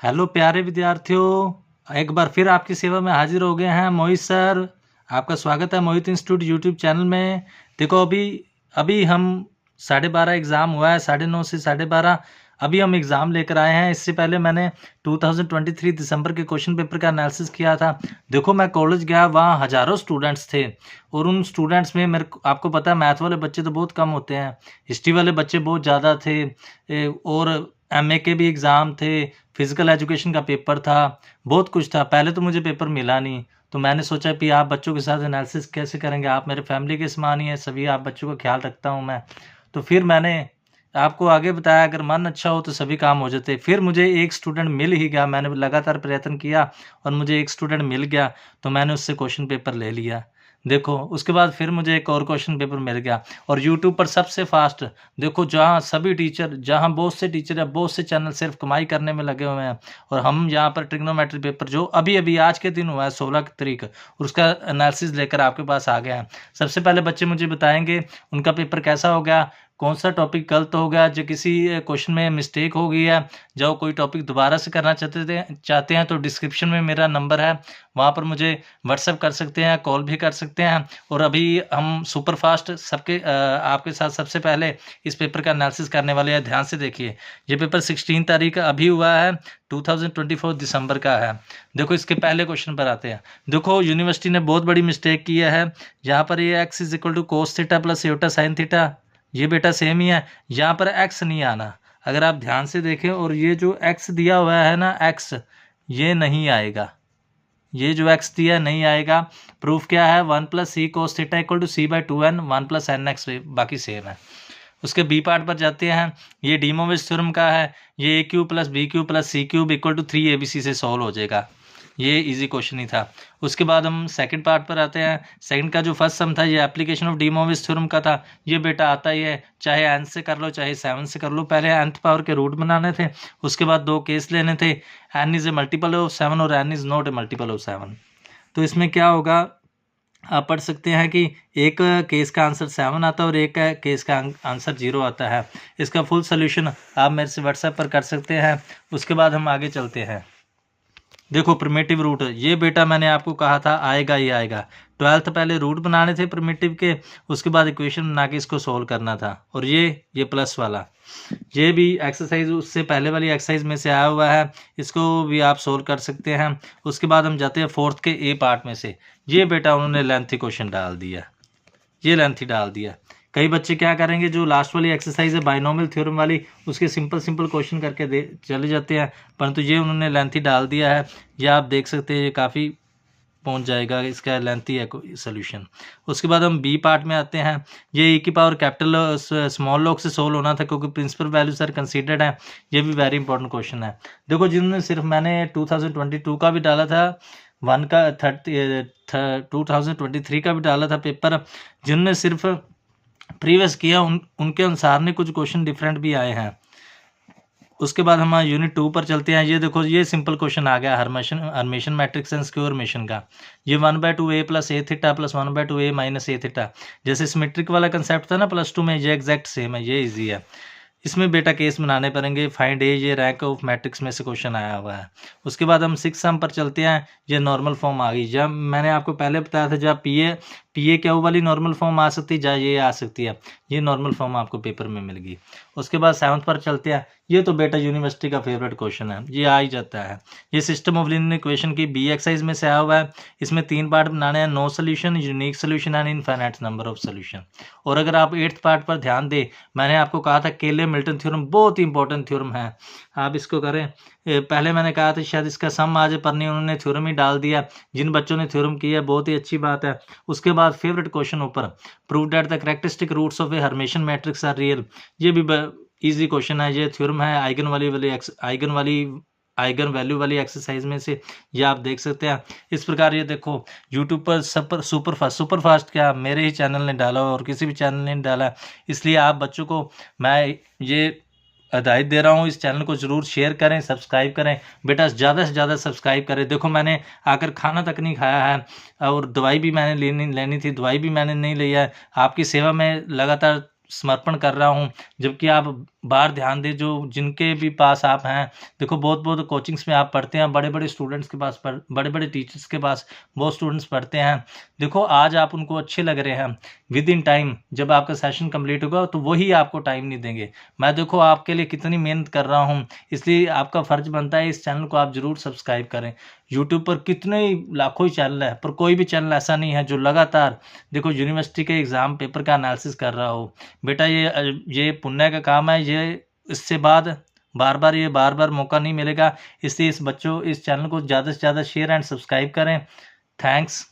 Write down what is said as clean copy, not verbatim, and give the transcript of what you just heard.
Hello प्यारे विद्यार्थियों, एक बार फिर आपकी सेवा में हाजिर हो गए हैं मोहित सर। आपका स्वागत है मोहित इंस्टीट्यूट यूट्यूब चैनल में। देखो अभी अभी हम 12:30 एग्ज़ाम हुआ है, 9:30 से 12:30 अभी हम एग्ज़ाम लेकर आए हैं। इससे पहले मैंने 2023 दिसंबर के क्वेश्चन पेपर का एनालिसिस किया था। देखो मैं कॉलेज गया, वहाँ हज़ारों स्टूडेंट्स थे और उन स्टूडेंट्स में आपको पता है मैथ वाले बच्चे तो बहुत कम होते हैं, हिस्ट्री वाले बच्चे बहुत ज़्यादा थे। और एमए के भी एग्ज़ाम थे, फिजिकल एजुकेशन का पेपर था, बहुत कुछ था। पहले तो मुझे पेपर मिला नहीं, तो मैंने सोचा कि आप बच्चों के साथ एनालिसिस कैसे करेंगे, आप मेरे फैमिली के समान ही हैं, सभी आप बच्चों का ख्याल रखता हूँ मैं। तो फिर मैंने आपको आगे बताया, अगर मन अच्छा हो तो सभी काम हो जाते। फिर मुझे एक स्टूडेंट मिल ही गया, मैंने लगातार प्रयत्न किया और मुझे एक स्टूडेंट मिल गया, तो मैंने उससे क्वेश्चन पेपर ले लिया। देखो उसके बाद फिर मुझे एक और क्वेश्चन पेपर मिल गया और यूट्यूब पर सबसे फास्ट, देखो जहाँ सभी टीचर, जहाँ बहुत से टीचर या बहुत से चैनल सिर्फ कमाई करने में लगे हुए हैं, और हम यहाँ पर ट्रिग्नोमेट्री पेपर जो अभी अभी आज के दिन हुआ है 16 तारीख, उसका एनालिसिस लेकर आपके पास आ गए हैं। सबसे पहले बच्चे मुझे बताएंगे उनका पेपर कैसा हो गया, कौन सा टॉपिक गलत हो गया, जो किसी क्वेश्चन में मिस्टेक हो गई है, जो कोई टॉपिक दोबारा से करना चाहते हैं तो डिस्क्रिप्शन में मेरा नंबर है, वहाँ पर मुझे व्हाट्सएप कर सकते हैं, कॉल भी कर सकते हैं। और अभी हम सुपर फास्ट सबके आपके साथ सबसे पहले इस पेपर का एनालिसिस करने वाले हैं। ध्यान से देखिए, ये पेपर 16 तारीख अभी हुआ है, 2024 दिसंबर का है। देखो इसके पहले क्वेश्चन पर आते हैं। देखो यूनिवर्सिटी ने बहुत बड़ी मिस्टेक की है, यहाँ पर ये x is equal to cos theta plus eta sine theta, ये बेटा सेम ही है, यहाँ पर x नहीं आना। अगर आप ध्यान से देखें, और ये जो x दिया हुआ है ना, x ये नहीं आएगा, ये जो x दिया नहीं आएगा। प्रूफ क्या है, 1 plus c cos theta equal to c/2n 1 plus n x, बाकी सेम है। उसके बी पार्ट पर जाते हैं। ये डी मोविस थ्योरम का है, ये a cube plus b cube plus c cube equal to 3abc से सॉल्व हो जाएगा। ये इजी क्वेश्चन ही था। उसके बाद हम सेकंड पार्ट पर आते हैं। सेकंड का जो फर्स्ट सम था, ये एप्लीकेशन ऑफ डी मोविस थ्योरम का था। ये बेटा आता ही है, चाहे n से कर लो चाहे 7 से कर लो। पहले nth पावर के रूट बनाने थे, उसके बाद दो केस लेने थे, n is a multiple of 7 और n is not a multiple of 7। तो इसमें क्या होगा, आप पढ़ सकते हैं कि एक केस का आंसर 7 आता है और एक केस का आंसर 0 आता है। इसका फुल सोल्यूशन आप मेरे से व्हाट्सएप पर कर सकते हैं। उसके बाद हम आगे चलते हैं। देखो प्रिमिटिव रूट, ये बेटा मैंने आपको कहा था आएगा ही आएगा। 12th पहले रूट बनाने थे प्रिमिटिव के, उसके बाद इक्वेशन बना के इसको सोल्व करना था। और ये प्लस वाला, ये भी एक्सरसाइज उससे पहले वाली एक्सरसाइज में से आया हुआ है, इसको भी आप सोल्व कर सकते हैं। उसके बाद हम जाते हैं फोर्थ के ए पार्ट में से। ये बेटा उन्होंने लेंथी क्वेश्चन डाल दिया, ये लेंथी डाल दिया। कई बच्चे क्या करेंगे, जो लास्ट वाली एक्सरसाइज है बाइनोमियल थ्योरम वाली, उसके सिंपल क्वेश्चन करके दे चले जाते हैं, परंतु ये उन्होंने लेंथी डाल दिया है। ये आप देख सकते हैं, ये काफ़ी पहुंच जाएगा, इसका लेंथी है सोल्यूशन। उसके बाद हम बी पार्ट में आते हैं। ये e की पावर कैपिटल स्मॉल लॉग से सोल्व होना था, क्योंकि प्रिंसिपल वैल्यू सर कंसीडर्ड है। ये भी वेरी इंपॉर्टेंट क्वेश्चन है। देखो जिन्होंने सिर्फ, मैंने 2022 का भी डाला था, 1 का 2023 का भी डाला था पेपर, जिनने सिर्फ प्रीवियस किया उनके अनुसार ने कुछ क्वेश्चन डिफरेंट भी आए हैं। उसके बाद हम यूनिट 2 पर चलते हैं। ये देखो, ये सिंपल क्वेश्चन आ गया हर्मेशन मैट्रिक्स एंड स्क्वायर मेशन का। ये 1/2a प्लस ए थीटा प्लस 1/2a माइनस ए थीटा, जैसे सिमेट्रिक वाला कंसेप्ट था ना प्लस 2 में, ये एग्जैक्ट सेम है, ये इजी है। इसमें बेटा केस बनाने पड़ेंगे। फाइंड ए, ये रैंक ऑफ मैट्रिक्स में से क्वेश्चन आया हुआ है। उसके बाद हम 6 सम पर चलते हैं। ये नॉर्मल फॉर्म आ गई। जब मैंने आपको पहले बताया था, जब पी ए क्या वाली नॉर्मल फॉर्म आ सकती है, जहाँ ये आ सकती है, ये नॉर्मल फॉर्म आपको पेपर में मिल गई। उसके बाद 7th पर चलते हैं। ये तो बेटा यूनिवर्सिटी का फेवरेट क्वेश्चन है, ये आ ही जाता है। ये सिस्टम ऑफ लीनियर इक्वेशन की बी एक्सरसाइज में से आया हुआ है। इसमें 3 पार्ट बनाने हैं, no solution, unique solution and infinite number of solution. और अगर आप 8th पार्ट पर ध्यान दें, मैंने आपको कहा था केले मिल्टन थ्योरम बहुत ही इंपॉर्टेंट थ्योरम है, आप इसको करें। पहले मैंने कहा था शायद इसका सम आज पर नहीं, उन्होंने थ्योरम ही डाल दिया। जिन बच्चों ने थ्योरम किया बहुत ही अच्छी बात है। उसके बाद फेवरेट क्वेश्चन ऊपर, prove that the characteristic roots of a Hermitian matrix are real. ये भी इजी क्वेश्चन है, ये थ्योरम है आइगन वैल्यू वाली एक्सरसाइज में से, ये आप देख सकते हैं। इस प्रकार ये देखो यूट्यूब पर सब पर सुपर फास्ट क्या मेरे ही चैनल ने डाला और किसी भी चैनल ने डाला, इसलिए आप बच्चों को मैं ये हिदायत दे रहा हूँ, इस चैनल को ज़रूर शेयर करें, सब्सक्राइब करें। बेटा ज़्यादा से ज़्यादा सब्सक्राइब करें। देखो मैंने आकर खाना तक नहीं खाया है और दवाई भी मैंने लेनी थी, दवाई भी मैंने नहीं ली है। आपकी सेवा में लगातार समर्पण कर रहा हूँ, जबकि आप बाहर ध्यान दें, जो जिनके भी पास आप हैं, देखो बहुत बहुत कोचिंग्स में आप पढ़ते हैं, बड़े बड़े स्टूडेंट्स के पास बड़े बड़े टीचर्स के पास बहुत स्टूडेंट्स पढ़ते हैं। देखो आज आप उनको अच्छे लग रहे हैं, विद इन टाइम जब आपका सेशन कंप्लीट होगा तो वही आपको टाइम नहीं देंगे। मैं देखो आपके लिए कितनी मेहनत कर रहा हूँ, इसलिए आपका फर्ज बनता है इस चैनल को आप जरूर सब्सक्राइब करें। यूट्यूब पर कितने ही लाखों ही चैनल है, पर कोई भी चैनल ऐसा नहीं है जो लगातार देखो यूनिवर्सिटी के एग्ज़ाम पेपर का एनालिसिस कर रहा हो। बेटा ये पुण्य का काम है, ये इससे बाद बार बार मौका नहीं मिलेगा। इसलिए इस चैनल को ज़्यादा से ज़्यादा शेयर एंड सब्सक्राइब करें। थैंक्स।